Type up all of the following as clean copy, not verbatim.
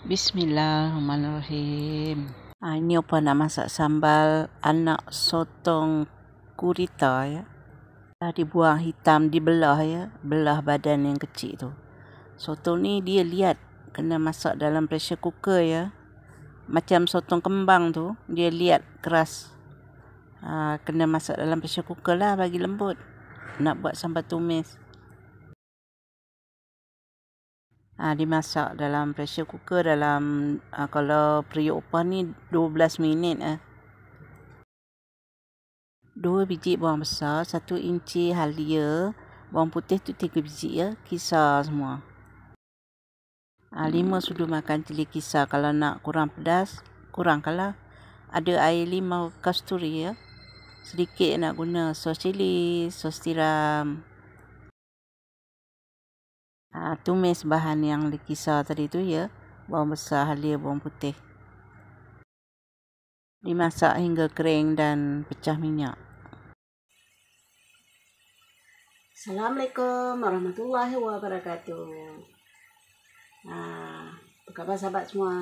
Bismillahirrahmanirrahim. Ini apa nak masak sambal anak sotong gurita ya. Dah dibuang hitam, dibelah ya, belah badan yang kecil tu. Sotong ni dia liat kena masak dalam pressure cooker ya. Macam sotong kembang tu, dia liat keras. Kena masak dalam pressure cooker lah bagi lembut. Nak buat sambal tumis. Dimasak dalam pressure cooker dalam kalau periuk upah ni 12 minit 2 biji bawang besar, 1 inci halia, bawang putih tu 3 biji ya, kisar semua. 5 sudu makan cili kisar. Kalau nak kurang pedas, kurangkanlah. Ada air limau kasturi ya. Sedikit nak guna sos cili, sos tiram. Tumis bahan yang dikisar tadi tu ya, bawang besar, halia, bawang putih. Dimasak hingga kering dan pecah minyak. Assalamualaikum warahmatullahi wabarakatuh. Apa khabar sahabat semua?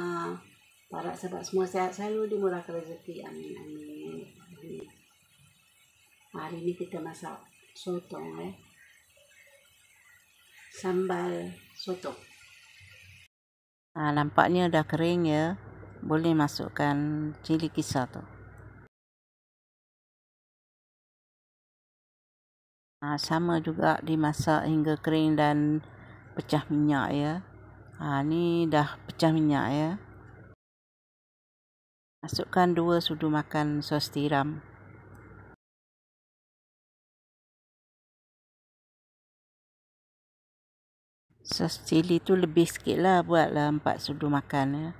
Para sahabat semua sehat selalu, dimurahkan rezeki. Amin amin. Hari ini kita masak sotong sambal sotong. Nampaknya dah kering ya. Boleh masukkan cili kisar tu. Sama juga dimasak hingga kering dan pecah minyak ya. Ni dah pecah minyak ya. Masukkan 2 sudu makan sos tiram. Sos cili tu lebih sikit lah, buatlah 4 sudu makan ya.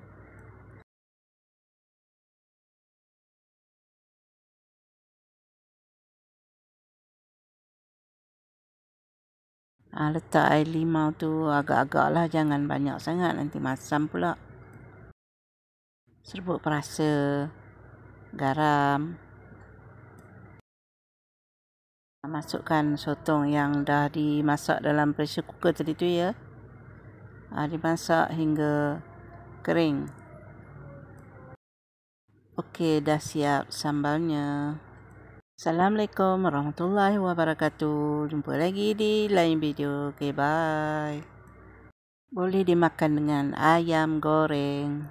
Letak air limau tu agak-agak lah, jangan banyak sangat, nanti masam pula. Serbuk perasa, garam. Masukkan sotong yang dah dimasak dalam pressure cooker tadi tu ya. Dimasak hingga kering. Okey, dah siap sambalnya. Assalamualaikum warahmatullahi wabarakatuh. Jumpa lagi di lain video. Okay, bye. Boleh dimakan dengan ayam goreng.